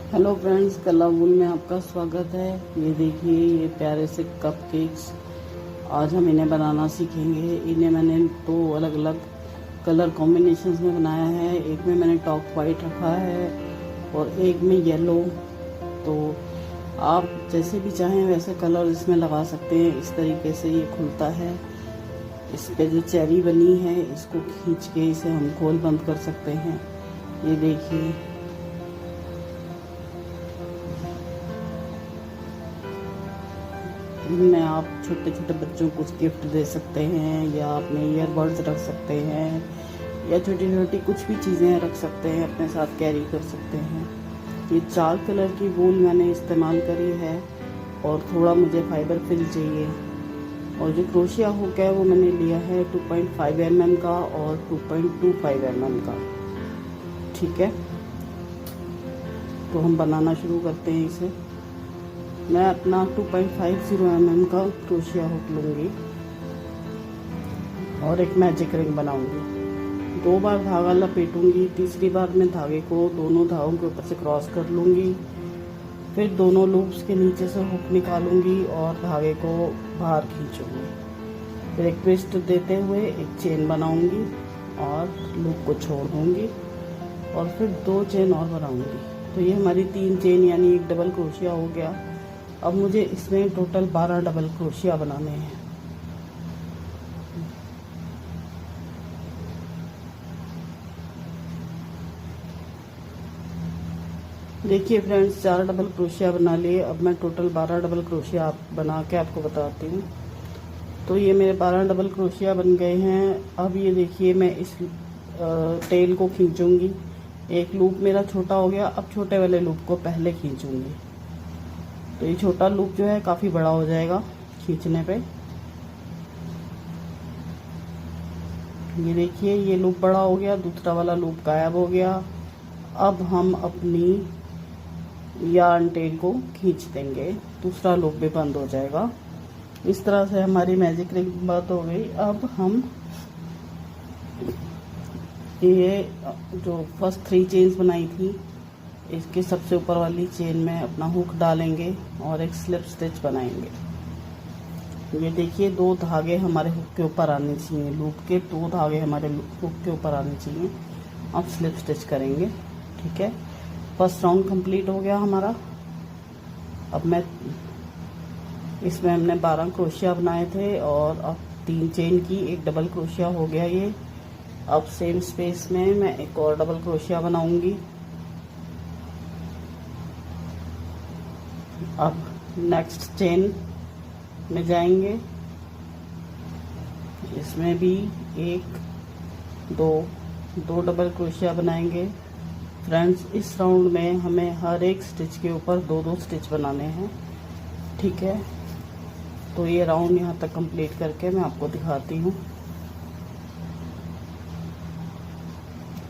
Hello friends, कला वूल में आपका स्वागत है। ये देखिए, ये प्यारे से कप केक्स आज हम इन्हें बनाना सीखेंगे। इन्हें मैंने दो अलग अलग कलर कॉम्बिनेशंस में बनाया है। एक में मैंने टॉप वाइट रखा है और एक में येलो। तो आप जैसे भी चाहें वैसे कलर इसमें लगा सकते हैं। इस तरीके से ये खुलता है। इस पे जो चेरी बनी है इसको खींच के इसे हम खोल बंद कर सकते हैं। ये देखिए, इनमें आप छोटे छोटे बच्चों को कुछ गिफ्ट दे सकते हैं या अपने ईयरबड्स रख सकते हैं या छोटी छोटी कुछ भी चीज़ें रख सकते हैं, अपने साथ कैरी कर सकते हैं। ये 4 कलर की वूल मैंने इस्तेमाल करी है और थोड़ा मुझे फाइबर फिल चाहिए। और जो क्रोशिया हुक है वो मैंने लिया है 2.5 mm का और 2.25 mm का। ठीक है, तो हम बनाना शुरू करते हैं इसे। मैं अपना 2.50 mm का क्रोशिया हुक लूँगी और एक मैजिक रिंग बनाऊँगी। 2 बार धागा लपेटूँगी, तीसरी बार मैं धागे को दोनों धागों के ऊपर से क्रॉस कर लूँगी। फिर दोनों लूप्स के नीचे से हुक निकालूँगी और धागे को बाहर खींचूँगी। फिर एक ट्विस्ट देते हुए एक चेन बनाऊँगी और लूप को छोड़ दूँगी और फिर 2 चेन और बनाऊँगी। तो ये हमारी 3 चेन यानी एक डबल क्रोशिया हो गया। अब मुझे इसमें टोटल 12 डबल क्रोशिया बनाने हैं। देखिए फ्रेंड्स, 4 डबल क्रोशिया बना लिए। अब मैं टोटल 12 डबल क्रोशिया बना के आपको बताती हूँ। तो ये मेरे 12 डबल क्रोशिया बन गए हैं। अब ये देखिए, मैं इस टेल को खींचूंगी। एक लूप मेरा छोटा हो गया। अब छोटे वाले लूप को पहले खींचूंगी। तो ये छोटा लूप जो है काफ़ी बड़ा हो जाएगा खींचने पे। ये देखिए, ये लूप बड़ा हो गया, दूसरा वाला लूप गायब हो गया। अब हम अपनी यार्न टेल को खींच देंगे, दूसरा लूप भी बंद हो जाएगा। इस तरह से हमारी मैजिक रिंग बंद हो गई। अब हम ये जो फर्स्ट 3 चेन्स बनाई थी, इसके सबसे ऊपर वाली चेन में अपना हुक डालेंगे और एक स्लिप स्टिच बनाएंगे। ये देखिए, 2 धागे हमारे हुक के ऊपर आने चाहिए। लूप के 2 धागे हमारे हुक के ऊपर आने चाहिए। अब स्लिप स्टिच करेंगे। ठीक है, फर्स्ट राउंड कंप्लीट हो गया हमारा। अब मैं इसमें हमने 12 क्रोशिया बनाए थे और अब 3 चेन की एक डबल क्रोशिया हो गया ये। अब सेम स्पेस में मैं एक और डबल क्रोशिया बनाऊंगी। अब नेक्स्ट चेन में जाएंगे, इसमें भी 1 2 डबल क्रोशिया बनाएंगे। फ्रेंड्स, इस राउंड में हमें हर एक स्टिच के ऊपर 2 स्टिच बनाने हैं। ठीक है, तो ये राउंड यहाँ तक कंप्लीट करके मैं आपको दिखाती हूँ।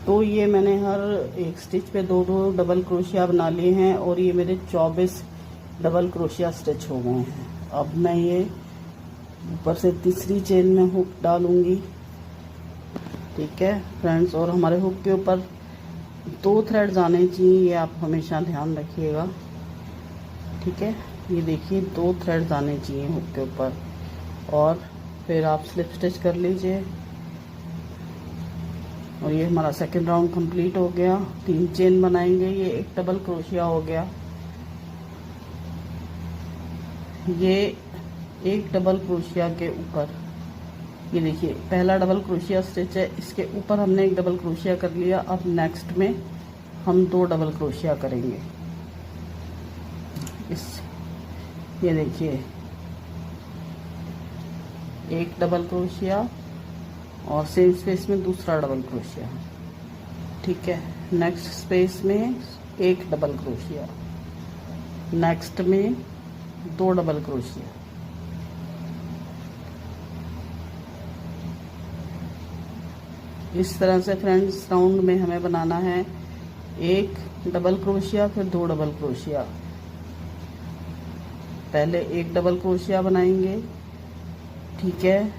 तो ये मैंने हर एक स्टिच पे 2 डबल क्रोशिया बना लिए हैं और ये मेरे 24 डबल क्रोशिया स्टिच हो गए हैं। अब मैं ये ऊपर से तीसरी चेन में हुक डालूंगी। ठीक है फ्रेंड्स, और हमारे हुक के ऊपर 2 थ्रेड्स आने चाहिए, ये आप हमेशा ध्यान रखिएगा। ठीक है, ये देखिए 2 थ्रेड्स आने चाहिए हुक के ऊपर और फिर आप स्लिप स्टिच कर लीजिए। और ये हमारा सेकंड राउंड कंप्लीट हो गया। 3 चेन बनाएंगे, ये एक डबल क्रोशिया हो गया। ये एक डबल क्रोशिया के ऊपर, ये देखिए पहला डबल क्रोशिया स्टिच है, इसके ऊपर हमने एक डबल क्रोशिया कर लिया। अब नेक्स्ट में हम 2 डबल क्रोशिया करेंगे। ये देखिए, एक डबल क्रोशिया और सेम स्पेस में दूसरा डबल क्रोशिया। ठीक है, नेक्स्ट स्पेस में एक डबल क्रोशिया, नेक्स्ट में 2 डबल क्रोशिया। इस तरह से फ्रेंड्स राउंड में हमें बनाना है 1 डबल क्रोशिया फिर 2 डबल क्रोशिया। पहले 1 डबल क्रोशिया बनाएंगे। ठीक है,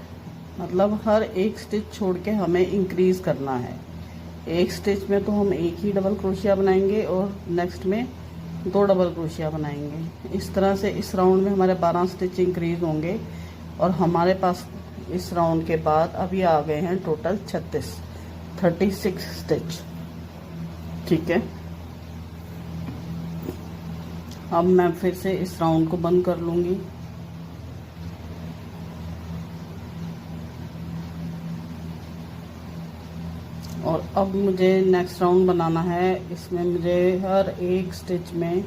मतलब हर एक स्टिच छोड़ के हमें इंक्रीज करना है। एक स्टिच में तो हम एक ही डबल क्रोशिया बनाएंगे और नेक्स्ट में 2 डबल क्रोशिया बनाएंगे। इस तरह से इस राउंड में हमारे 12 स्टिच इंक्रीज होंगे और हमारे पास इस राउंड के बाद अभी आ गए हैं टोटल 36 स्टिच। ठीक है, अब मैं फिर से इस राउंड को बंद कर लूँगी। और अब मुझे नेक्स्ट राउंड बनाना है। इसमें मुझे हर एक स्टिच में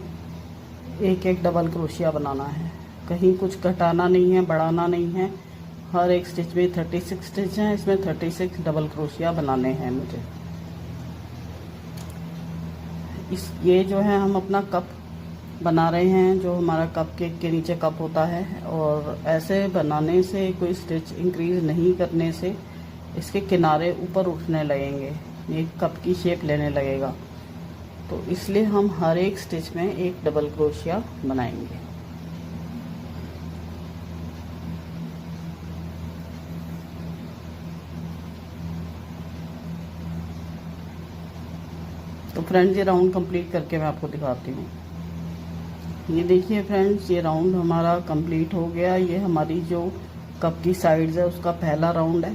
एक डबल क्रोशिया बनाना है, कहीं कुछ घटाना नहीं है, बढ़ाना नहीं है। हर एक स्टिच में 36 स्टिच हैं, इसमें 36 डबल क्रोशिया बनाने हैं मुझे। ये जो है हम अपना कप बना रहे हैं, जो हमारा कप केक के नीचे कप होता है, और ऐसे बनाने से कोई स्टिच इंक्रीज नहीं करने से इसके किनारे ऊपर उठने लगेंगे, ये कप की शेप लेने लगेगा। तो इसलिए हम हर एक स्टिच में एक डबल क्रोशिया बनाएंगे। तो फ्रेंड्स, ये राउंड कंप्लीट करके मैं आपको दिखाती हूँ। ये देखिए फ्रेंड्स, ये राउंड हमारा कंप्लीट हो गया। ये हमारी जो कप की साइड्स है उसका पहला राउंड है।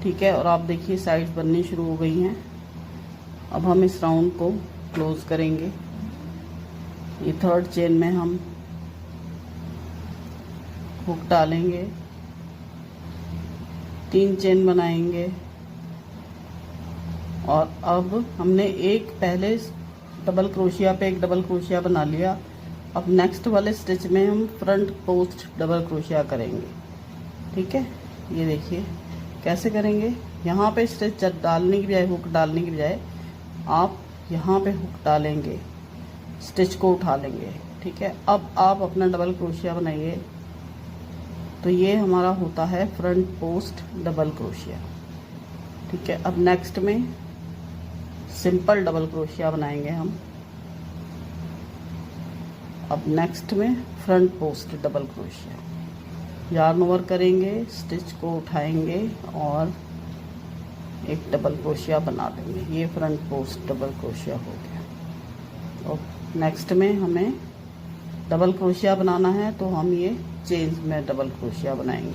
ठीक है, और आप देखिए साइड्स बननी शुरू हो गई हैं। अब हम इस राउंड को क्लोज करेंगे। ये थर्ड चेन में हम हुक डालेंगे, 3 चेन बनाएंगे, और अब हमने एक पहले डबल क्रोशिया पे एक डबल क्रोशिया बना लिया। अब नेक्स्ट वाले स्टिच में हम फ्रंट पोस्ट डबल क्रोशिया करेंगे। ठीक है, ये देखिए कैसे करेंगे। यहाँ पे स्टिच डालने की बजाय, हुक डालने की बजाय आप यहाँ पे हुक डालेंगे, स्टिच को उठा लेंगे। ठीक है, अब आप अपना डबल क्रोशिया बनाइए। तो ये हमारा होता है फ्रंट पोस्ट डबल क्रोशिया। ठीक है, अब नेक्स्ट में सिंपल डबल क्रोशिया बनाएंगे हम। अब नेक्स्ट में front post double crochet, yarn over करेंगे, स्टिच को उठाएंगे और एक डबल क्रोशिया बना देंगे। ये फ्रंट पोस्ट डबल क्रोशिया हो गया। और नेक्स्ट में हमें डबल क्रोशिया बनाना है, तो हम ये चेन्स में डबल क्रोशिया बनाएंगे।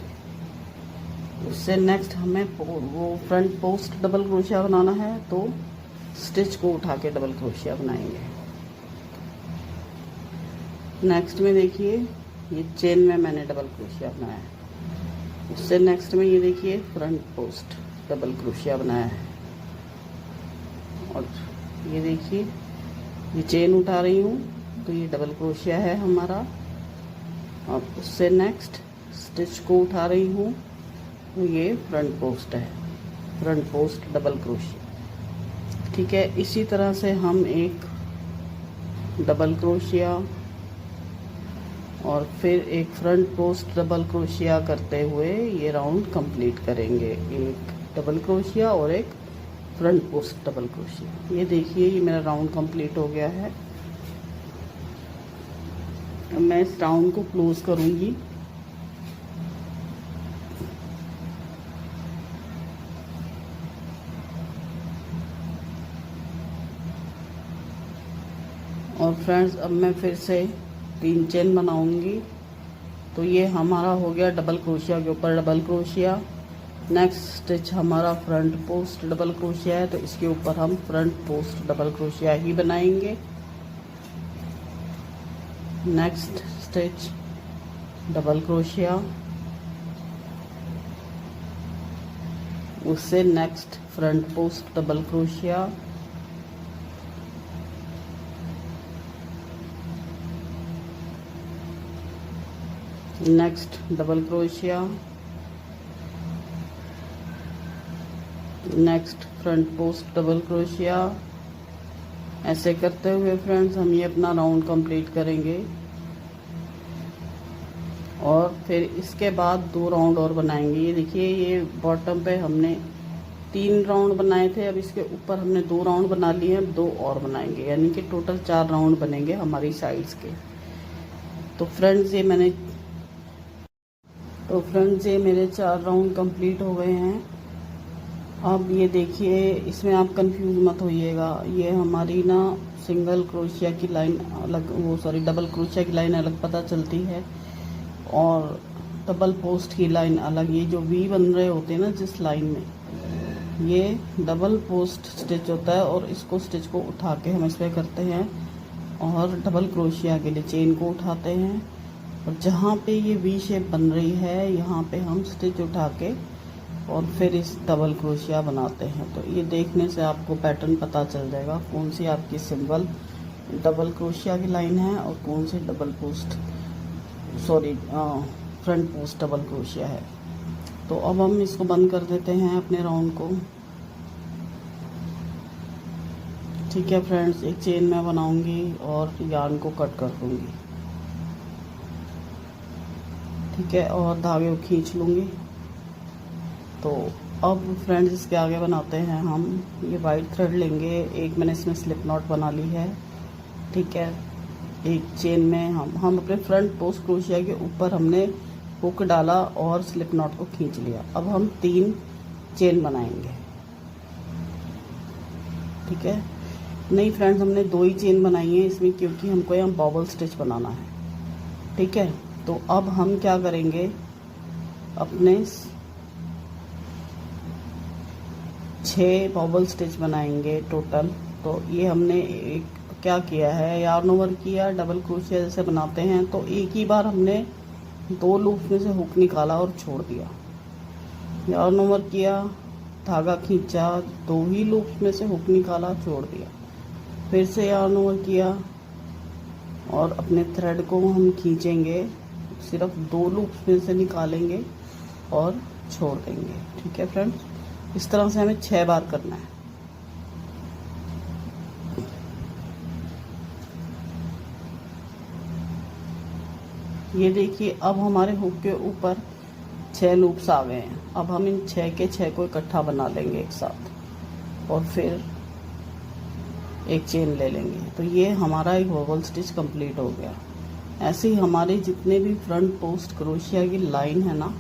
उससे नेक्स्ट हमें वो फ्रंट पोस्ट डबल क्रोशिया बनाना है, तो स्टिच को उठा के डबल क्रोशिया बनाएंगे। नेक्स्ट में देखिए ये चेन में मैंने डबल क्रोशिया बनाया है। उससे नेक्स्ट में ये देखिए फ्रंट पोस्ट डबल क्रोशिया बनाया है। और ये देखिए ये चेन उठा रही हूँ, तो ये डबल क्रोशिया है हमारा। और उससे नेक्स्ट स्टिच को उठा रही हूँ, तो ये फ्रंट पोस्ट है, फ्रंट पोस्ट डबल क्रोशिया। ठीक है, इसी तरह से हम एक डबल क्रोशिया और फिर एक फ्रंट पोस्ट डबल क्रोशिया करते हुए ये राउंड कंप्लीट करेंगे। एक डबल क्रोशिया और एक फ्रंट पोस्ट डबल क्रोशिया। ये देखिए ये मेरा राउंड कंप्लीट हो गया है। अब मैं इस राउंड को क्लोज करूंगी। और फ्रेंड्स, अब मैं फिर से 3 चेन बनाऊंगी। तो ये हमारा हो गया डबल क्रोशिया के ऊपर डबल क्रोशिया। नेक्स्ट स्टिच हमारा फ्रंट पोस्ट डबल क्रोशिया है, तो इसके ऊपर हम फ्रंट पोस्ट डबल क्रोशिया ही बनाएंगे। नेक्स्ट स्टिच डबल क्रोशिया, उससे next front post double crochet, next double crochet, next front post double crochet. ऐसे करते हुए फ्रेंड्स हम ये अपना राउंड कंप्लीट करेंगे। और फिर इसके बाद 2 राउंड और बनाएंगे। ये देखिए ये बॉटम पे हमने 3 राउंड बनाए थे, अब इसके ऊपर हमने 2 राउंड बना लिए हैं, 2 और बनाएंगे, यानी कि टोटल 4 राउंड बनेंगे हमारी साइड्स के। तो फ्रेंड्स ये मेरे 4 राउंड कंप्लीट हो गए हैं। अब ये देखिए, इसमें आप कंफ्यूज मत होइएगा, ये हमारी ना सिंगल क्रोशिया की लाइन अलग, वो सॉरी डबल क्रोशिया की लाइन अलग पता चलती है और डबल पोस्ट की लाइन अलग। ये जो वी बन रहे होते हैं ना जिस लाइन में, ये डबल पोस्ट स्टिच होता है और इसको स्टिच को उठा के हम इस पर करते हैं और डबल क्रोशिया के लिए चेन को उठाते हैं और जहाँ पे ये वी शेप बन रही है यहाँ पे हम स्टिच उठा के और फिर इस डबल क्रोशिया बनाते हैं। तो ये देखने से आपको पैटर्न पता चल जाएगा कौन सी आपकी सिंपल डबल क्रोशिया की लाइन है और कौन सी double post sorry front post double crochet है। तो अब हम इसको बंद कर देते हैं अपने राउंड को। ठीक है फ्रेंड्स, एक चेन मैं बनाऊंगी और यार्न को कट कर दूंगी। ठीक है, और धागे को खींच लूँगी। तो अब फ्रेंड्स इसके आगे बनाते हैं हम, ये वाइट थ्रेड लेंगे, एक मैंने इसमें स्लिप नॉट बना ली है। ठीक है, एक चेन में हम अपने फ्रंट पोस्ट क्रोशिया के ऊपर हमने हुक डाला और स्लिप नॉट को खींच लिया। अब हम 3 चेन बनाएंगे। ठीक है, नहीं फ्रेंड्स हमने 2 ही चेन बनाई है इसमें, क्योंकि हमको यहाँ बॉबल स्टिच बनाना है। ठीक है, तो अब हम क्या करेंगे, अपने 6 बॉबल स्टिच बनाएंगे टोटल। तो ये हमने एक क्या किया है, यार्न ओवर किया, डबल क्रोशिया जैसे बनाते हैं, तो एक ही बार हमने 2 लूप में से हुक निकाला और छोड़ दिया। यार्न ओवर किया, धागा खींचा, 2 ही लूप में से हुक निकाला, छोड़ दिया। फिर से यार्न ओवर किया और अपने थ्रेड को हम खींचेंगे, सिर्फ 2 लूप में से निकालेंगे और छोड़ देंगे। ठीक है फ्रेंड्स, इस तरह से हमें 6 बार करना है। ये देखिए, अब हमारे हुक के ऊपर 6 लूप्स आ गए हैं। अब हम इन 6 के 6 को इकट्ठा बना लेंगे एक साथ और फिर एक चेन ले लेंगे। तो ये हमारा एक बबल स्टिच कंप्लीट हो गया। ऐसे ही हमारे जितने भी फ्रंट पोस्ट क्रोशिया की लाइन है ना,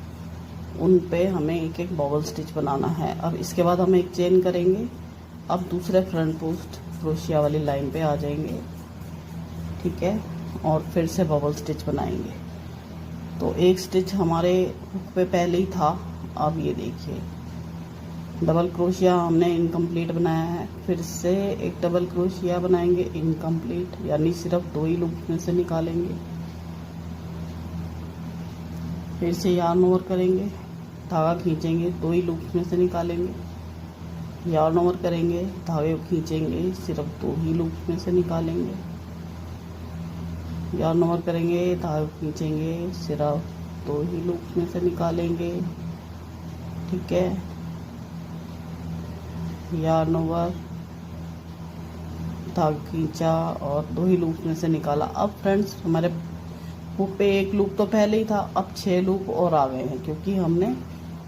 उन पे हमें एक एक बबल स्टिच बनाना है। अब इसके बाद हम एक चेन करेंगे, अब दूसरे फ्रंट पोस्ट क्रोशिया वाली लाइन पे आ जाएंगे। ठीक है, और फिर से बबल स्टिच बनाएंगे। तो एक स्टिच हमारे हुक पे पहले ही था। अब ये देखिए, डबल क्रोशिया हमने इनकम्प्लीट बनाया है, फिर से एक डबल क्रोशिया बनाएंगे इनकम्प्लीट, यानी सिर्फ 2 ही लूप में से निकालेंगे। फिर से यार्न ओवर करेंगे, धागा खींचेंगे, 2 ही लूप में से निकालेंगे। यार्न ओवर करेंगे, धागे को खींचेंगे, सिर्फ 2 ही लूप में से निकालेंगे। यार्न ओवर करेंगे, धागे को खींचेंगे, सिर्फ 2 ही लूप में से निकालेंगे। ठीक है, यार्न ओवर, धागा खींचा और 2 ही लूप में से निकाला। अब फ्रेंड्स हमारे हुक पे 1 लूप तो पहले ही था, अब 6 लूप और आ गए हैं, क्योंकि हमने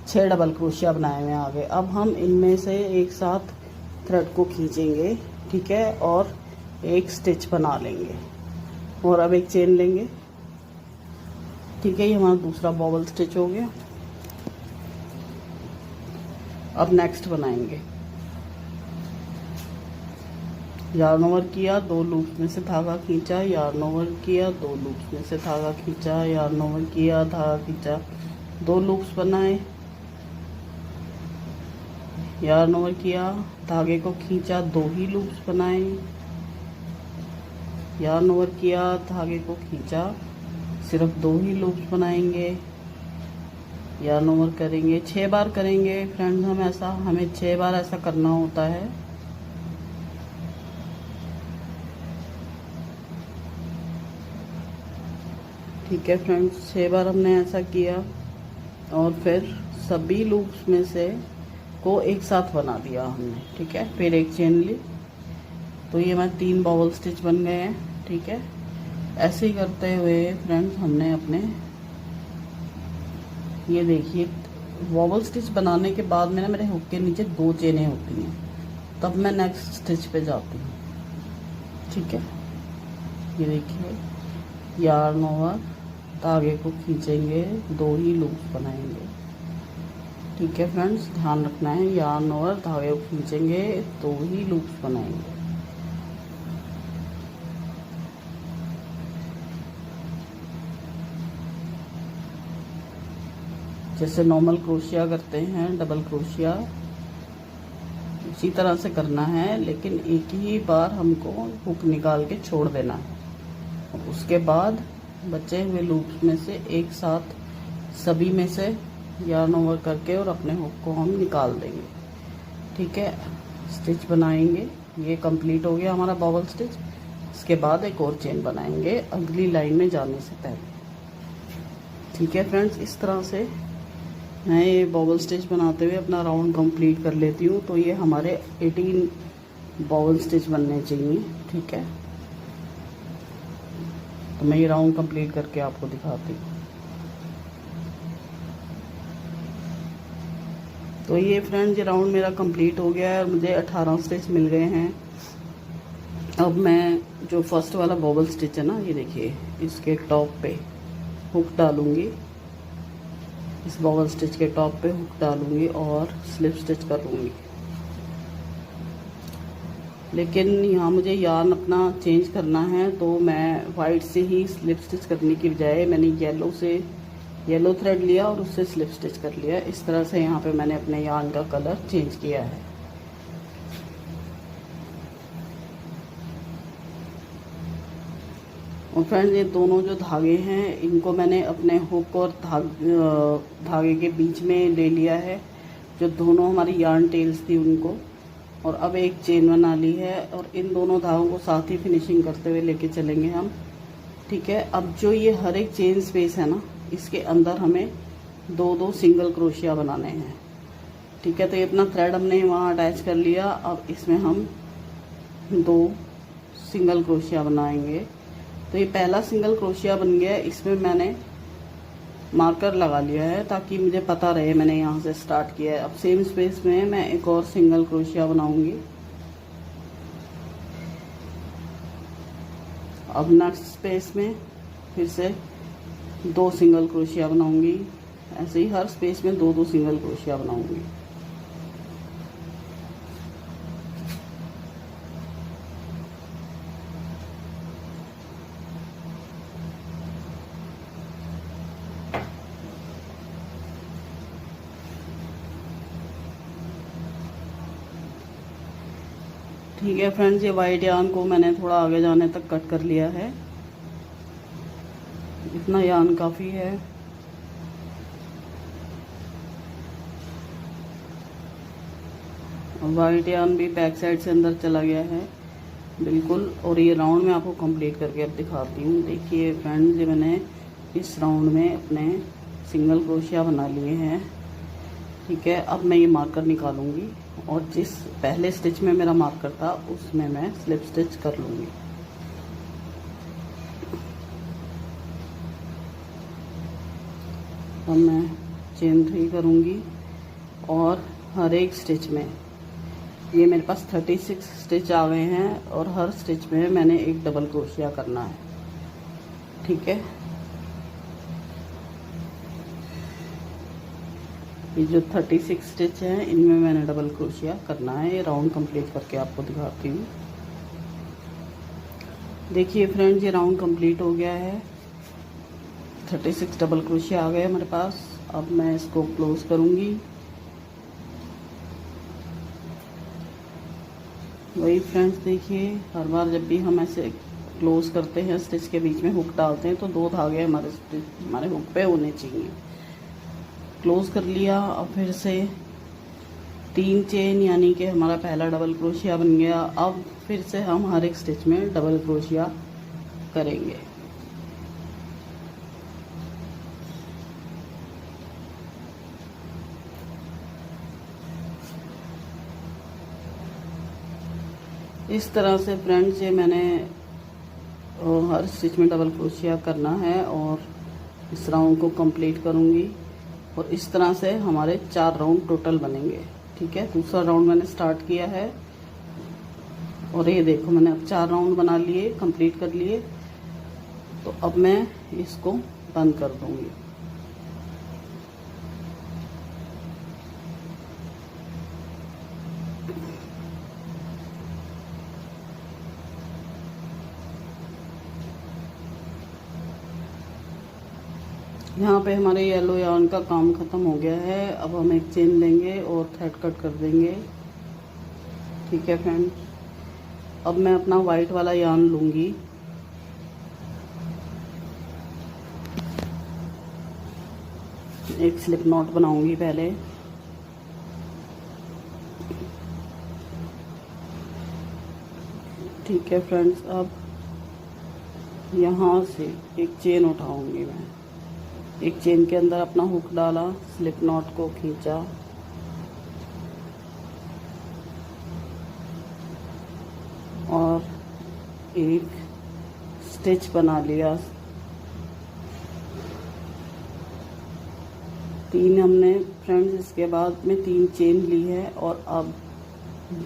6 डबल क्रोशिया बनाए हुए आगे। अब हम इनमें से एक साथ थ्रेड को खींचेंगे। ठीक है, और एक स्टिच बना लेंगे और अब एक चेन लेंगे। ठीक है, ये हमारा दूसरा बॉबल स्टिच हो गया। अब नेक्स्ट बनाएंगे, यार्न ओवर किया, 2 लूप में से धागा खींचा, यार्न ओवर किया, 2 लूप में से धागा खींचा, यार्न ओवर किया, धागा खींचा, 2 लूप्स बनाए, यार्न ओवर किया, धागे को खींचा, 2 ही लूप्स बनाए, यार्न ओवर किया, धागे को खींचा, सिर्फ 2 ही लूप्स बनाएंगे। यार्न ओवर करेंगे, 6 बार करेंगे फ्रेंड्स हम ऐसा, हमें 6 बार ऐसा करना होता है। ठीक है फ्रेंड्स, 6 बार हमने ऐसा किया और फिर सभी लूप्स में से को एक साथ बना दिया हमने। ठीक है, फिर एक चेन ली, तो ये हमारे 3 बॉबल स्टिच बन गए हैं। ठीक है, ऐसे ही करते हुए फ्रेंड्स हमने अपने, ये देखिए, बॉबल स्टिच बनाने के बाद में ना मेरे हुक के नीचे 2 चेनें होती हैं, तब मैं नेक्स्ट स्टिच पे जाती हूँ। ठीक है, ये देखिए, यार्न ओवर, धागे को खींचेंगे, 2 ही लूप्स बनाएंगे। ठीक है फ्रेंड्स, ध्यान रखना है, यार्न ओवर, धागे को खींचेंगे, 2 ही लूप्स बनाएंगे। जैसे नॉर्मल क्रोशिया करते हैं, डबल क्रोशिया उसी तरह से करना है, लेकिन एक ही बार हमको हुक निकाल के छोड़ देना है। उसके बाद बचे हुए लूप्स में से एक साथ सभी में से यार्न ओवर करके और अपने हुक को हम निकाल देंगे। ठीक है, स्टिच बनाएंगे। ये कंप्लीट हो गया हमारा बॉबल स्टिच। इसके बाद एक और चेन बनाएंगे अगली लाइन में जाने से पहले। ठीक है फ्रेंड्स, इस तरह से मैं ये बॉबल स्टिच बनाते हुए अपना राउंड कंप्लीट कर लेती हूँ। तो ये हमारे 18 बॉबल स्टिच बनने चाहिए। ठीक है, तो मैं ये राउंड कंप्लीट करके आपको दिखाती हूँ। तो ये फ्रेंड्स, ये राउंड मेरा कंप्लीट हो गया है और मुझे 18 स्टिच मिल गए हैं। अब मैं जो फर्स्ट वाला बॉबल स्टिच है ना, ये देखिए, इसके टॉप पे हुक डालूंगी। इस बॉबल स्टिच के टॉप पे हुक डालूंगी और स्लिप स्टिच कर लूँगी। लेकिन यहाँ मुझे यार्न अपना चेंज करना है, तो मैं वाइट से ही स्लिप स्टिच करने की बजाय मैंने येलो थ्रेड लिया और उससे स्लिप स्टिच कर लिया। इस तरह से यहाँ पे मैंने अपने यार्न का कलर चेंज किया है। और फ्रेंड्स, ये दोनों जो धागे हैं इनको मैंने अपने हुक और धागे के बीच में ले लिया है, जो दोनों हमारी यार्न टेल्स थी उनको। और अब एक चेन बना ली है और इन दोनों धागों को साथ ही फिनिशिंग करते हुए लेके चलेंगे हम। ठीक है, अब जो ये हर एक चेन स्पेस है ना, इसके अंदर हमें 2-2 सिंगल क्रोशिया बनाने हैं। ठीक है, तो ये अपना थ्रेड हमने वहाँ अटैच कर लिया। अब इसमें हम 2 सिंगल क्रोशिया बनाएंगे। तो ये पहला सिंगल क्रोशिया बन गया। इसमें मैंने मार्कर लगा लिया है ताकि मुझे पता रहे मैंने यहाँ से स्टार्ट किया है। अब सेम स्पेस में मैं एक और सिंगल क्रोशिया बनाऊंगी। अब नेक्स्ट स्पेस में फिर से 2 सिंगल क्रोशिया बनाऊंगी। ऐसे ही हर स्पेस में 2-2 सिंगल क्रोशिया बनाऊंगी। ठीक है फ्रेंड्स, ये वाइट यार्न को मैंने थोड़ा आगे जाने तक कट कर लिया है। इतना यार्न काफ़ी है। वाइट यार्न भी बैक साइड से अंदर चला गया है बिल्कुल। और ये राउंड में आपको कंप्लीट करके अब दिखाती हूँ। देखिए फ्रेंड्स, ये मैंने इस राउंड में अपने सिंगल क्रोशिया बना लिए हैं। ठीक है, अब मैं ये मार्कर निकालूंगी और जिस पहले स्टिच में मेरा मार्कर था उसमें मैं स्लिप स्टिच कर लूँगी। अब मैं चेन 3 करूँगी और हर एक स्टिच में, ये मेरे पास 36 स्टिच आ गए हैं और हर स्टिच में मैंने एक डबल क्रोशिया करना है। ठीक है, ये जो 36 स्टिच हैं इनमें मैंने डबल क्रोशिया करना है। ये राउंड कंप्लीट करके आपको दिखाती हूँ। देखिए फ्रेंड्स, ये राउंड कंप्लीट हो गया है। 36 डबल क्रोशिया आ गए हमारे पास। अब मैं इसको क्लोज करूँगी। वही फ्रेंड्स, देखिए हर बार जब भी हम ऐसे क्लोज करते हैं, स्टिच के बीच में हुक डालते हैं, तो 2 धागे हमारे हुक पे होने चाहिए। क्लोज कर लिया। अब फिर से 3 चेन, यानी कि हमारा पहला डबल क्रोशिया बन गया। अब फिर से हम हर एक स्टिच में डबल क्रोशिया करेंगे। इस तरह से फ्रेंड्स, ये मैंने हर स्टिच में डबल क्रोशिया करना है और इस राउंड को कंप्लीट करूँगी। और इस तरह से हमारे 4 राउंड टोटल बनेंगे। ठीक है, दूसरा राउंड मैंने स्टार्ट किया है और ये देखो मैंने अब 4 राउंड बना लिए, कंप्लीट कर लिए। तो अब मैं इसको बंद कर दूंगी। यहाँ पे हमारे येलो यार्न का काम ख़त्म हो गया है। अब हम एक चेन लेंगे और थ्रेड कट कर देंगे। ठीक है फ्रेंड, अब मैं अपना वाइट वाला यार्न लूँगी। एक स्लिप नॉट बनाऊंगी पहले। ठीक है फ्रेंड्स, अब यहाँ से एक चेन उठाऊंगी मैं। एक चेन के अंदर अपना हुक डाला, स्लिप नॉट को खींचा और एक स्टिच बना लिया। 3 हमने फ्रेंड्स, इसके बाद में 3 चेन ली है और अब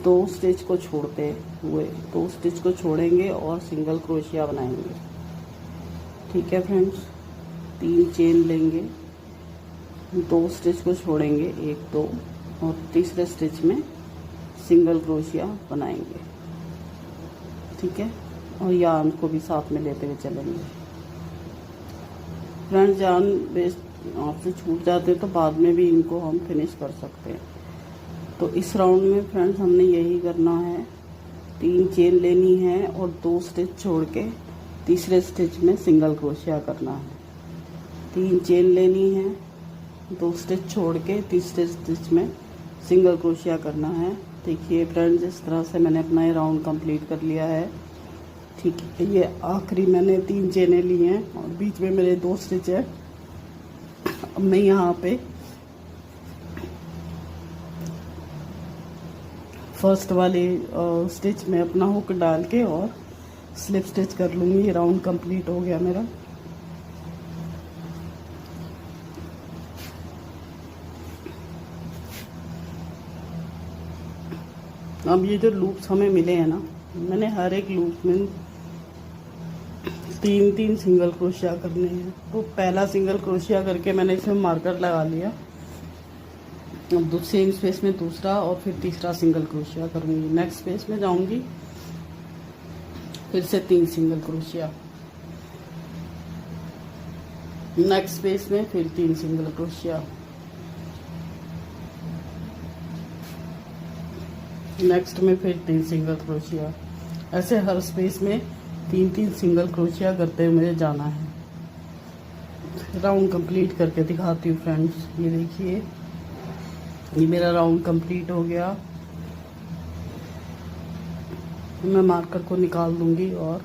2 स्टिच को छोड़ते हुए 2 स्टिच को छोड़ेंगे और सिंगल क्रोशिया बनाएंगे। ठीक है फ्रेंड्स, 3 चेन लेंगे, 2 स्टिच को छोड़ेंगे 1 2 और तीसरे स्टिच में सिंगल क्रोशिया बनाएंगे। ठीक है, और यार्न को भी साथ में लेते हुए चलेंगे। फ्रेंड्स, यार्न वेस्ट आपसे छूट जाते तो बाद में भी इनको हम फिनिश कर सकते हैं। तो इस राउंड में फ्रेंड्स हमने यही करना है। 3 चेन लेनी है और 2 स्टिच छोड़ के तीसरे स्टिच में सिंगल क्रोशिया करना है। 3 चेन लेनी है, 2 स्टिच छोड़ के तीसरे स्टिच में सिंगल क्रोशिया करना है। देखिए फ्रेंड्स, इस तरह से मैंने अपना ये राउंड कंप्लीट कर लिया है। ठीक है, ये आखिरी मैंने 3 चेनें ली हैं और बीच में मेरे 2 स्टिच है। अब मैं यहाँ पे फर्स्ट वाले स्टिच में अपना हुक डाल के और स्लिप स्टिच कर लूँगी। ये राउंड कंप्लीट हो गया मेरा। अब ये जो लूप्स हमें मिले हैं ना, मैंने हर एक लूप में 3 सिंगल क्रोशिया करने हैं। तो पहला सिंगल क्रोशिया करके मैंने इसमें मार्कर लगा लिया। अब सेम स्पेस में दूसरा और फिर तीसरा सिंगल क्रोशिया करूँगी। नेक्स्ट स्पेस में जाऊँगी, फिर से 3 सिंगल क्रोशिया। नेक्स्ट स्पेस में फिर 3 सिंगल क्रोशिया। नेक्स्ट में फिर 3 सिंगल क्रोशिया। ऐसे हर स्पेस में 3 सिंगल क्रोशिया करते हुए मुझे जाना है। राउंड कंप्लीट करके दिखाती हूँ फ्रेंड्स। ये देखिए, ये मेरा राउंड कंप्लीट हो गया। मैं मार्कर को निकाल दूंगी और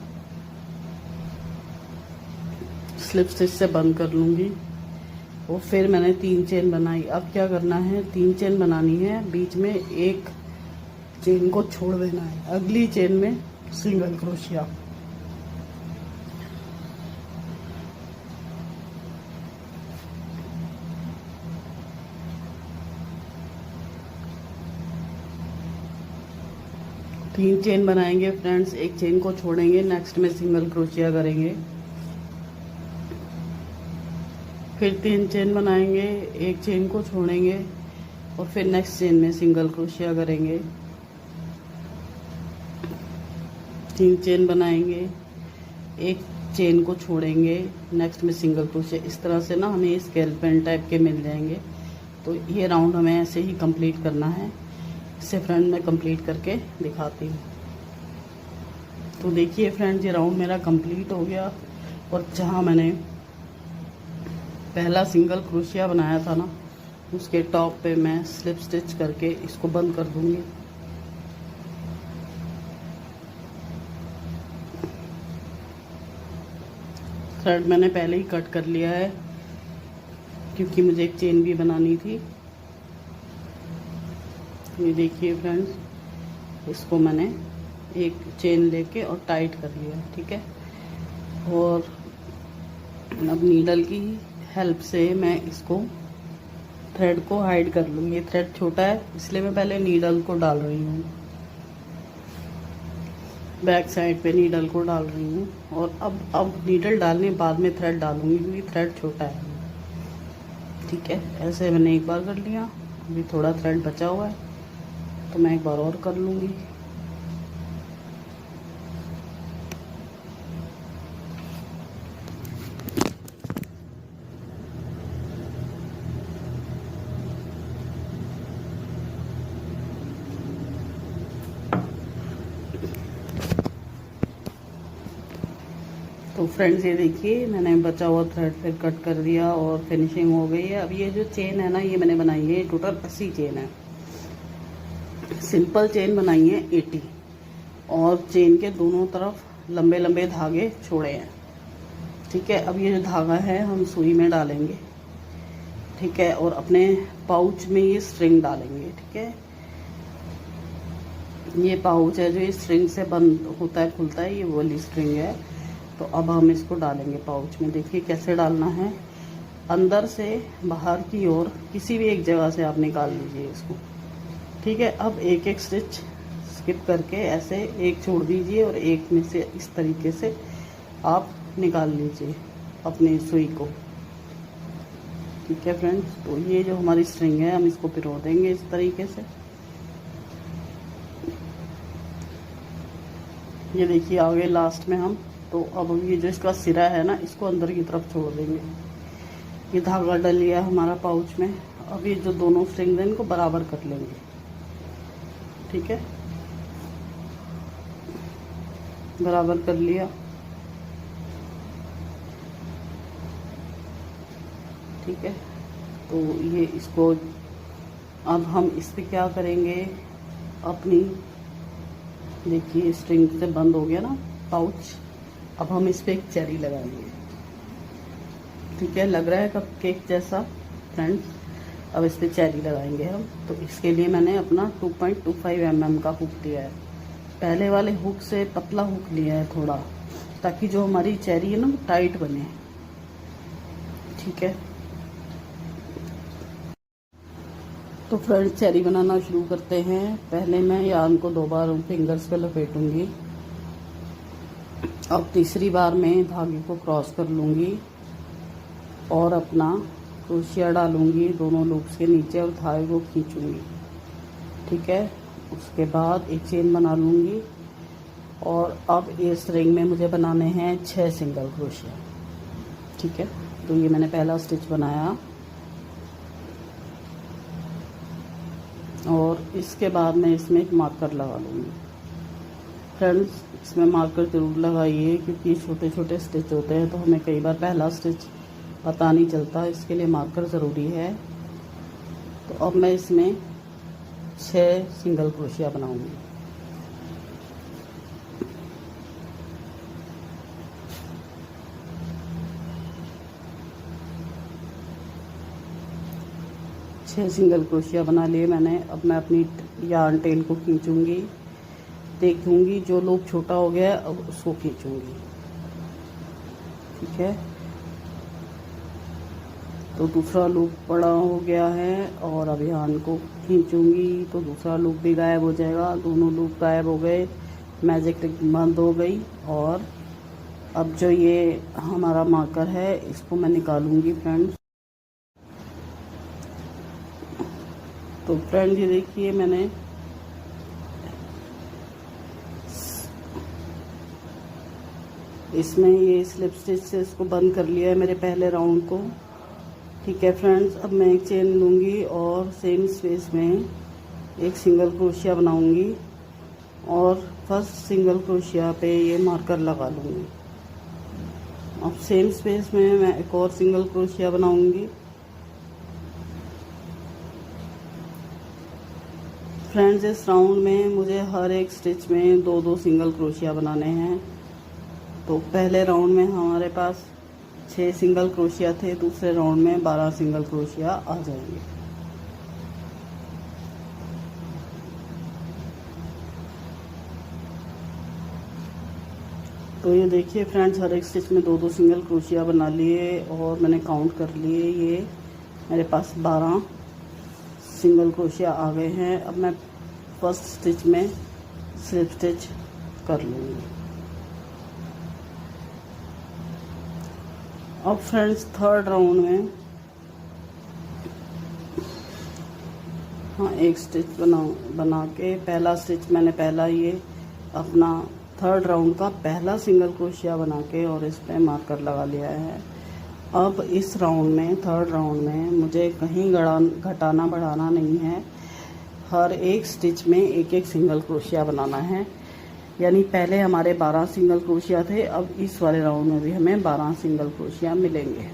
स्लिप स्टिच से बंद कर लूँगी। और फिर मैंने 3 चेन बनाई। अब क्या करना है, 3 चेन बनानी है, बीच में एक चेन को छोड़ देना है। अगली चेन में सिंगल क्रोशिया। तीन चेन बनाएंगे फ्रेंड्स, एक चेन को छोड़ेंगे, नेक्स्ट में सिंगल क्रोशिया करेंगे। फिर 3 चेन बनाएंगे, एक चेन को छोड़ेंगे और फिर नेक्स्ट चेन में सिंगल क्रोशिया करेंगे। 3 चेन बनाएंगे, एक चेन को छोड़ेंगे, नेक्स्ट में सिंगल क्रोशिया। इस तरह से ना हमें स्केल पेन टाइप के मिल जाएंगे। तो ये राउंड हमें ऐसे ही कंप्लीट करना है। इसे फ्रेंड मैं कंप्लीट करके दिखाती हूँ। तो देखिए फ्रेंड्स, ये राउंड मेरा कंप्लीट हो गया। और जहाँ मैंने पहला सिंगल क्रोशिया बनाया था ना, उसके टॉप पे मैं स्लिप स्टिच करके इसको बंद कर दूंगी। थ्रेड मैंने पहले ही कट कर लिया है क्योंकि मुझे एक चेन भी बनानी थी। ये देखिए फ्रेंड्स, इसको मैंने एक चेन लेके और टाइट कर लिया, ठीक है। और अब नीडल की हेल्प से मैं इसको थ्रेड को हाइड कर लूँगी। थ्रेड छोटा है इसलिए मैं पहले नीडल को डाल रही हूँ, बैक साइड पे नीडल को डाल रही हूँ। और अब नीडल डालने बाद में थ्रेड डालूँगी क्योंकि थ्रेड छोटा है, ठीक है। ऐसे मैंने एक बार कर लिया, अभी थोड़ा थ्रेड बचा हुआ है तो मैं एक बार और कर लूँगी। तो फ्रेंड्स ये देखिए मैंने बचा हुआ थ्रेड फिर कट कर दिया और फिनिशिंग हो गई है। अब ये जो चेन है ना, ये मैंने बनाई है टोटल 80 चेन है। सिंपल चेन बनाई है 80 और चेन के दोनों तरफ लंबे लंबे धागे छोड़े हैं। ठीक है, अब ये जो धागा है हम सुई में डालेंगे। ठीक है, और अपने पाउच में ये स्ट्रिंग डालेंगे। ठीक है, ये पाउच है जो ये स्ट्रिंग से बंद होता है खुलता है, ये वाली स्ट्रिंग है। तो अब हम इसको डालेंगे पाउच में। देखिए कैसे डालना है, अंदर से बाहर की ओर किसी भी एक जगह से आप निकाल लीजिए इसको। ठीक है, अब एक एक स्टिच स्किप करके ऐसे एक छोड़ दीजिए और एक में से इस तरीके से आप निकाल लीजिए अपनी सुई को। ठीक है फ्रेंड्स, तो ये जो हमारी स्ट्रिंग है हम इसको पिरो देंगे इस तरीके से। ये देखिए आ गए लास्ट में हम। तो अब ये जो इसका सिरा है ना, इसको अंदर की तरफ छोड़ देंगे। ये धागा डल लिया हमारा पाउच में। अब ये जो दोनों स्ट्रिंग हैं इनको बराबर कर लेंगे। ठीक है, बराबर कर लिया। ठीक है, तो ये इसको अब हम इस पे क्या करेंगे, अपनी देखिए स्ट्रिंग से बंद हो गया ना पाउच। अब हम इस पे एक चेरी लगाएंगे। ठीक है, लग रहा है कप केक जैसा फ्रेंड्स। अब इस पे चेरी लगाएंगे हम। तो इसके लिए मैंने अपना 2.25 mm का हुक लिया है। पहले वाले हुक से पतला हुक लिया है थोड़ा, ताकि जो हमारी चेरी है ना वो टाइट बने। ठीक है, तो फ्रेंड्स चेरी बनाना शुरू करते हैं। पहले मैं यार्न को 2 बार फिंगर्स पे लपेटूंगी। अब तीसरी बार मैं धागे को क्रॉस कर लूँगी और अपना क्रोशिया डालूँगी दोनों लूप्स के नीचे और धागे को खींचूँगी। ठीक है, उसके बाद एक चेन बना लूँगी और अब इस रिंग में मुझे बनाने हैं 6 सिंगल क्रोशिया। ठीक है, तो ये मैंने पहला स्टिच बनाया और इसके बाद मैं इसमें एक मार्कर लगा लूँगी। फ्रेंड्स इसमें मार्कर ज़रूर लगाइए, क्योंकि छोटे छोटे स्टिच होते हैं तो हमें कई बार पहला स्टिच पता नहीं चलता, इसके लिए मार्कर ज़रूरी है। तो अब मैं इसमें 6 सिंगल क्रोशिया बनाऊंगी। छह सिंगल क्रोशिया बना लिए मैंने। अब मैं अपनी यार्न टेल को खींचूंगी, देखूंगी जो लूप छोटा हो गया है अब उसको खींचूंगी। ठीक है, तो दूसरा लूप बड़ा हो गया है और अब यार्न को खींचूंगी तो दूसरा लूप भी गायब हो जाएगा। दोनों लूप गायब हो गए, मैजिक ट्रिक बंद हो गई। और अब जो ये हमारा मार्कर है इसको मैं निकालूंगी फ्रेंड्स। तो फ्रेंड ये देखिए मैंने इसमें ये स्लिप स्टिच से इसको बंद कर लिया है मेरे पहले राउंड को। ठीक है फ्रेंड्स, अब मैं एक चेन लूँगी और सेम स्पेस में एक सिंगल क्रोशिया बनाऊंगी और फर्स्ट सिंगल क्रोशिया पे ये मार्कर लगा लूँगी। अब सेम स्पेस में मैं एक और सिंगल क्रोशिया बनाऊंगी। फ्रेंड्स इस राउंड में मुझे हर एक स्टिच में 2-2 सिंगल क्रोशिया बनाने हैं। तो पहले राउंड में हमारे पास 6 सिंगल क्रोशिया थे, दूसरे राउंड में 12 सिंगल क्रोशिया आ जाएंगे। तो ये देखिए फ्रेंड्स हर एक स्टिच में 2-2 सिंगल क्रोशिया बना लिए और मैंने काउंट कर लिए, ये मेरे पास 12 सिंगल क्रोशिया आ गए हैं। अब मैं फर्स्ट स्टिच में स्लिप स्टिच कर लूँगी। अब फ्रेंड्स थर्ड राउंड में एक स्टिच बना के पहला स्टिच मैंने पहला ये अपना थर्ड राउंड का पहला सिंगल क्रोशिया बना के और इस पे मार्कर लगा लिया है। अब इस राउंड में थर्ड राउंड में मुझे कहीं घटाना बढ़ाना नहीं है, हर एक स्टिच में एक एक सिंगल क्रोशिया बनाना है। यानी पहले हमारे 12 सिंगल क्रोशिया थे, अब इस वाले राउंड में भी हमें 12 सिंगल क्रोशिया मिलेंगे।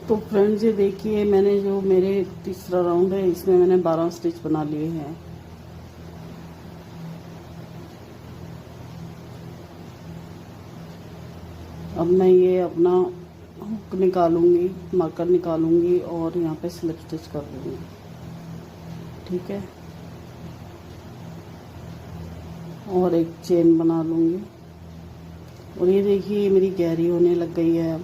तो फ्रेंड्स ये देखिए, मैंने जो मेरे तीसरा राउंड है इसमें मैंने 12 स्टिच बना लिए हैं। अब मैं ये अपना हुक निकालूंगी, मार्कर निकालूंगी और यहाँ पे स्लिप स्टिच कर दूंगी। ठीक है, और एक चेन बना लूंगी। और ये देखिए मेरी गहरी होने लग गई है अब।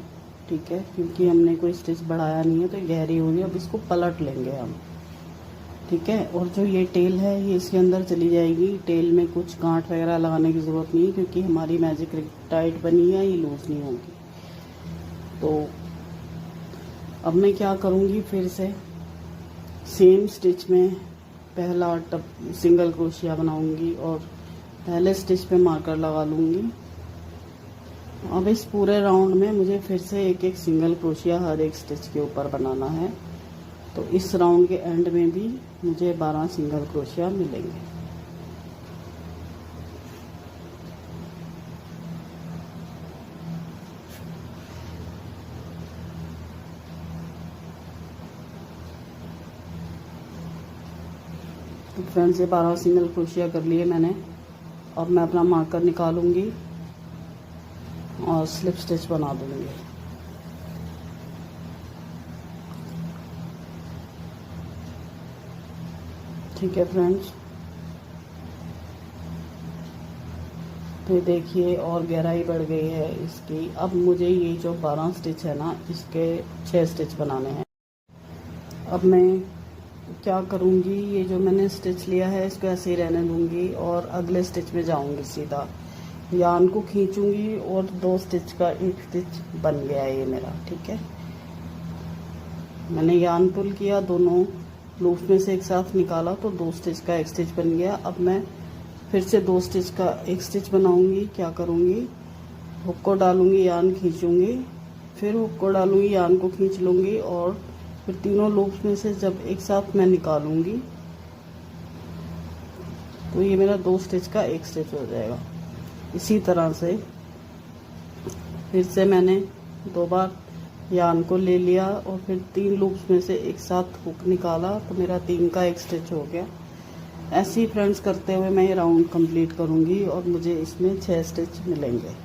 ठीक है, क्योंकि हमने कोई स्टिच बढ़ाया नहीं है तो गहरी होगी। अब इसको पलट लेंगे हम। ठीक है, और जो ये टेल है ये इसके अंदर चली जाएगी। टेल में कुछ गांठ वगैरह लगाने की ज़रूरत नहीं है, क्योंकि हमारी मैजिक रिग टाइट बनी है, ये लूज नहीं होगी। तो अब मैं क्या करूँगी, फिर से सेम स्टिच में पहला सिंगल क्रोशिया बनाऊंगी और पहले स्टिच पे मार्कर लगा लूँगी। अब इस पूरे राउंड में मुझे फिर से एक एक सिंगल क्रोशिया हर एक स्टिच के ऊपर बनाना है। तो इस राउंड के एंड में भी मुझे 12 सिंगल क्रोशिया मिलेंगे। तो फ्रेंड्स ये 12 सिंगल क्रोशिया कर लिए मैंने। अब मैं अपना मार्कर निकालूंगी और स्लिप स्टिच बना दूंगी। ठीक है फ्रेंड्स, तो देखिए और गहराई बढ़ गई है इसकी। अब मुझे ये जो 12 स्टिच है ना, इसके 6 स्टिच बनाने हैं। अब मैं क्या करूँगी, ये जो मैंने स्टिच लिया है इसको ऐसे ही रहने दूंगी और अगले स्टिच में जाऊंगी सीधा। यान को खींचूंगी और 2 स्टिच का एक स्टिच बन गया ये मेरा। ठीक है, मैंने यान पुल किया, दोनों लूप में से एक साथ निकाला तो 2 स्टिच का एक स्टिच बन गया। अब मैं फिर से 2 स्टिच का एक स्टिच बनाऊंगी। क्या करूंगी, हुक को डालूंगी, यान खींचूंगी, फिर हुक को डालूंगी, यान को खींच लूंगी और फिर तीनों लूप्स में से जब एक साथ मैं निकालूंगी तो ये मेरा 2 स्टिच का एक स्टिच हो जाएगा। इसी तरह से फिर से मैंने 2 बार यान को ले लिया और फिर 3 लूप्स में से एक साथ हुक निकाला तो मेरा 3 का एक स्टिच हो गया। ऐसे ही फ्रेंड्स करते हुए मैं ये राउंड कंप्लीट करूँगी और मुझे इसमें 6 स्टिच मिलेंगे।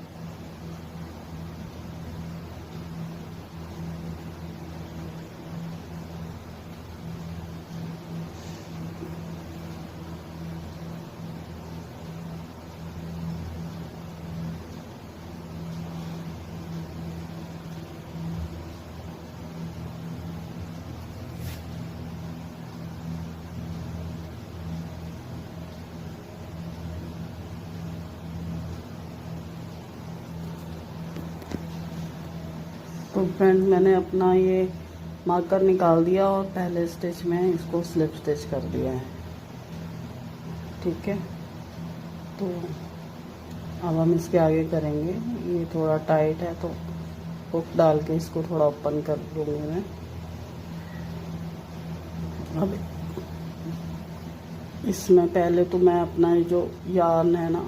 तो फ्रेंड मैंने अपना ये मार्कर निकाल दिया और पहले स्टिच में इसको स्लिप स्टिच कर दिया है। ठीक है, तो अब हम इसके आगे करेंगे। ये थोड़ा टाइट है तो हुक डाल के इसको थोड़ा ओपन कर दूंगी मैं। अब इसमें पहले तो मैं अपना ये जो यार्न है ना,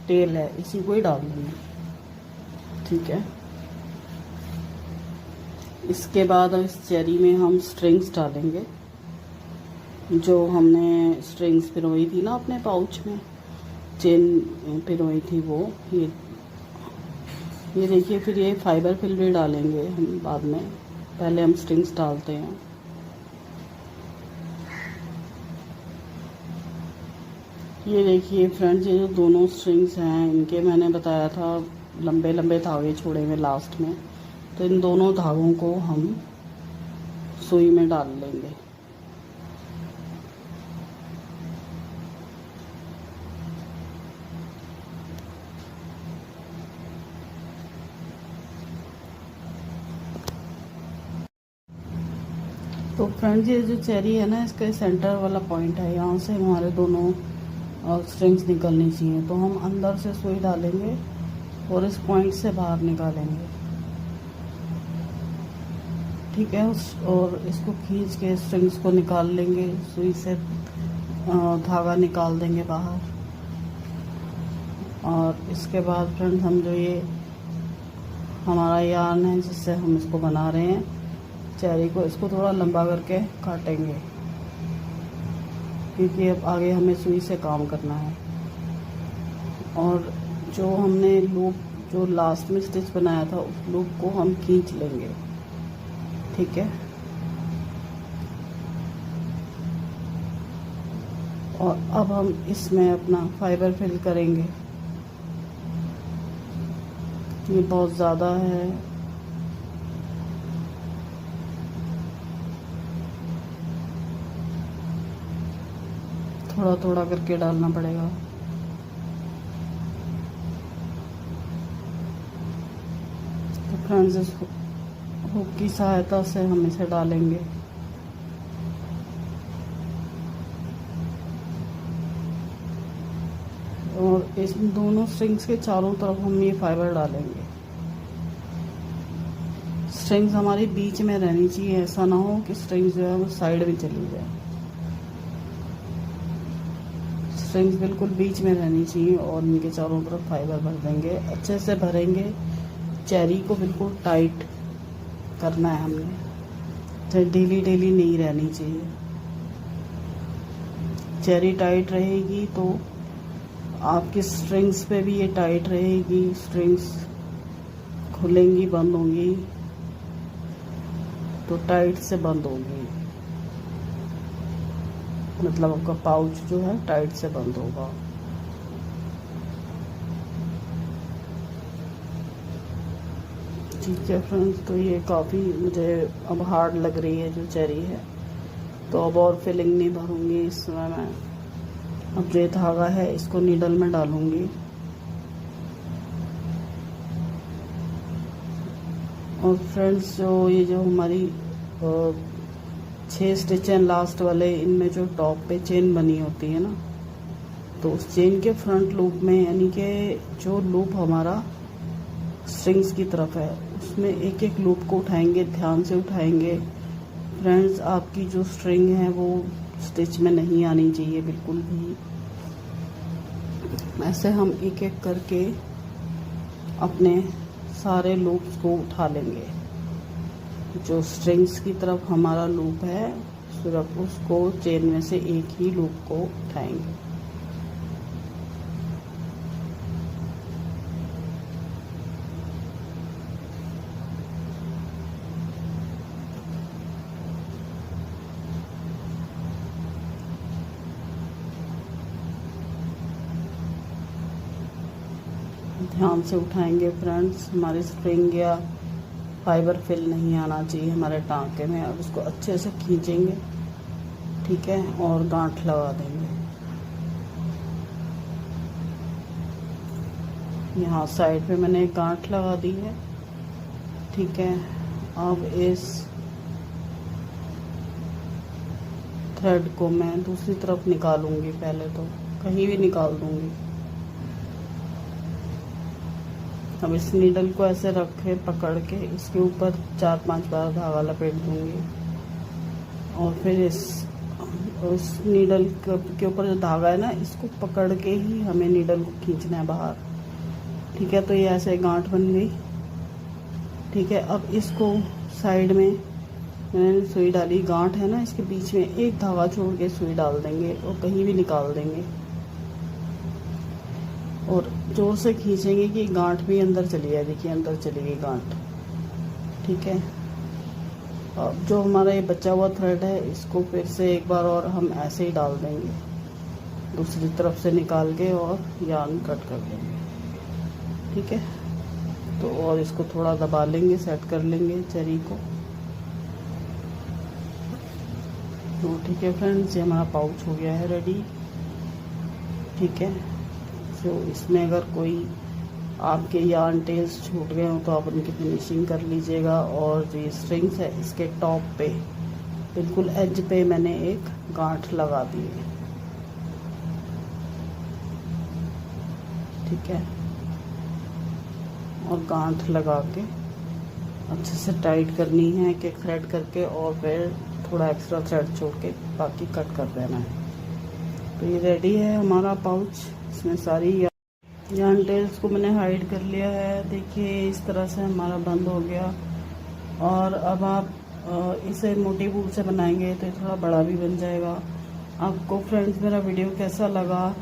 टेल है, इसी को ही डाल दूंगी। ठीक है, इसके बाद इस चेरी में हम स्ट्रिंग्स डालेंगे। जो हमने स्ट्रिंग्स पिरोई थी ना अपने पाउच में, चेन पिरोई थी वो, ये देखिए। फिर ये फाइबर फिल भी डालेंगे हम बाद में, पहले हम स्ट्रिंग्स डालते हैं। ये देखिए फ्रेंड्स, ये जो दोनों स्ट्रिंग्स हैं इनके मैंने बताया था लंबे लंबे धागे छोड़े हुए लास्ट में, तो इन दोनों धागों को हम सुई में डाल लेंगे। तो फ्रेंड्स ये जो चेरी है ना, इसका सेंटर वाला पॉइंट है, यहाँ से हमारे दोनों स्ट्रिंग्स निकलनी चाहिए। तो हम अंदर से सुई डालेंगे और इस पॉइंट से बाहर निकालेंगे। ठीक है, और इसको खींच के स्ट्रिंग्स को निकाल लेंगे, सुई से धागा निकाल देंगे बाहर। और इसके बाद फ्रेंड्स हम जो ये हमारा यार्न है जिससे हम इसको बना रहे हैं चेरी को, इसको थोड़ा लंबा करके काटेंगे क्योंकि अब आगे हमें सुई से काम करना है। और जो हमने लूप जो लास्ट में स्टिच बनाया था उस लूप को हम खींच लेंगे। ठीक है, और अब हम इसमें अपना फाइबर फिल करेंगे। ये बहुत ज़्यादा है, थोड़ा थोड़ा करके डालना पड़ेगा। तो फ्रेंड्स इस हुक की सहायता से हम इसे डालेंगे। और इस दोनों स्ट्रिंग्स के चारों तरफ हम ये फाइबर डालेंगे। स्ट्रिंग्स हमारी बीच में रहनी चाहिए, ऐसा ना हो कि स्ट्रिंग्स जो है वो साइड में चली जाए। स्ट्रिंग्स बिल्कुल बीच में रहनी चाहिए और इनके चारों तरफ फाइबर भर देंगे, अच्छे से भरेंगे। चेरी को बिल्कुल टाइट करना है हमने, तो ढीली ढीली नहीं रहनी चाहिए। चेरी टाइट रहेगी तो आपकी स्ट्रिंग्स पे भी ये टाइट रहेगी, स्ट्रिंग्स खुलेंगी बंद होंगी तो टाइट से बंद होगी, मतलब आपका पाउच जो है टाइट से बंद होगा। ठीक है फ्रेंड्स, तो ये काफ़ी मुझे अब हार्ड लग रही है जो चेरी है, तो अब और फिलिंग नहीं भरूंगी इसमें मैं। अब जो धागा है इसको नीडल में डालूंगी और फ्रेंड्स जो हमारी 6 स्टिच हैं लास्ट वाले, इनमें जो टॉप पे चेन बनी होती है ना, तो उस चेन के फ्रंट लूप में, यानी कि जो लूप हमारा स्ट्रिंग्स की तरफ है, उसमें एक एक लूप को उठाएंगे, ध्यान से उठाएंगे। फ्रेंड्स आपकी जो स्ट्रिंग है वो स्टिच में नहीं आनी चाहिए बिल्कुल भी। ऐसे हम एक एक करके अपने सारे लूप्स को उठा लेंगे। जो स्ट्रिंग्स की तरफ हमारा लूप है सिर्फ उसको चेन में से एक ही लूप को उठाएंगे। ध्यान से उठाएंगे फ्रेंड्स, हमारी स्ट्रिंग या फाइबर फिल नहीं आना चाहिए हमारे टांके में। अब इसको अच्छे से खींचेंगे, ठीक है, और गांठ लगा देंगे। यहाँ साइड पे मैंने एक गांठ लगा दी है, ठीक है। अब इस थ्रेड को मैं दूसरी तरफ निकालूंगी, पहले तो कहीं भी निकाल दूंगी। अब इस नीडल को ऐसे रखे पकड़ के इसके ऊपर 4-5 बार धागा लपेट दूंगी और फिर इस नीडल के ऊपर जो धागा है ना, इसको पकड़ के ही हमें नीडल को खींचना है बाहर, ठीक है। तो ये ऐसे गांठ बन गई, ठीक है। अब इसको साइड में मैंने सुई डाली, गांठ है ना, इसके बीच में एक धागा छोड़ के सुई डाल देंगे और कहीं भी निकाल देंगे और जोर से खींचेंगे कि गांठ भी अंदर चली जाए। देखिए अंदर चली गई गांठ, ठीक है। अब जो हमारा ये बचा हुआ थ्रेड है इसको फिर से एक बार और हम ऐसे ही डाल देंगे, दूसरी तरफ से निकाल के और यार्न कट कर देंगे, ठीक है। तो और इसको थोड़ा दबा लेंगे, सेट कर लेंगे चेरी को। तो ठीक है फ्रेंड्स, ये हमारा पाउच हो गया है रेडी, ठीक है। तो इसमें अगर कोई आपके यार्न टेल्स छूट गए हो तो आप उनकी फिनिशिंग कर लीजिएगा। और जो स्ट्रिंग्स है इसके टॉप पे बिल्कुल एज पे मैंने एक गांठ लगा दी है, ठीक है। और गांठ लगा के अच्छे से टाइट करनी है, एक एक थ्रेड करके, और फिर थोड़ा एक्स्ट्रा थ्रेड छोड़ के बाकी कट कर देना है। तो ये रेडी है हमारा पाउच। इसमें सारी यार्न टेल्स को मैंने हाइड कर लिया है। देखिए इस तरह से हमारा बंद हो गया। और अब आप इसे मोटी वूल से बनाएंगे तो ये थोड़ा बड़ा भी बन जाएगा। आपको फ्रेंड्स मेरा वीडियो कैसा लगा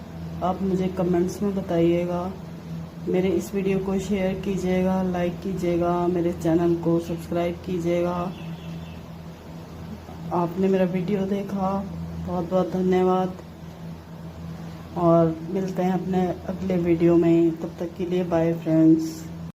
आप मुझे कमेंट्स में बताइएगा। मेरे इस वीडियो को शेयर कीजिएगा, लाइक कीजिएगा, मेरे चैनल को सब्सक्राइब कीजिएगा। आपने मेरा वीडियो देखा, बहुत बहुत धन्यवाद। और मिलते हैं अपने अगले वीडियो में, तब तक के लिए बाय फ्रेंड्स।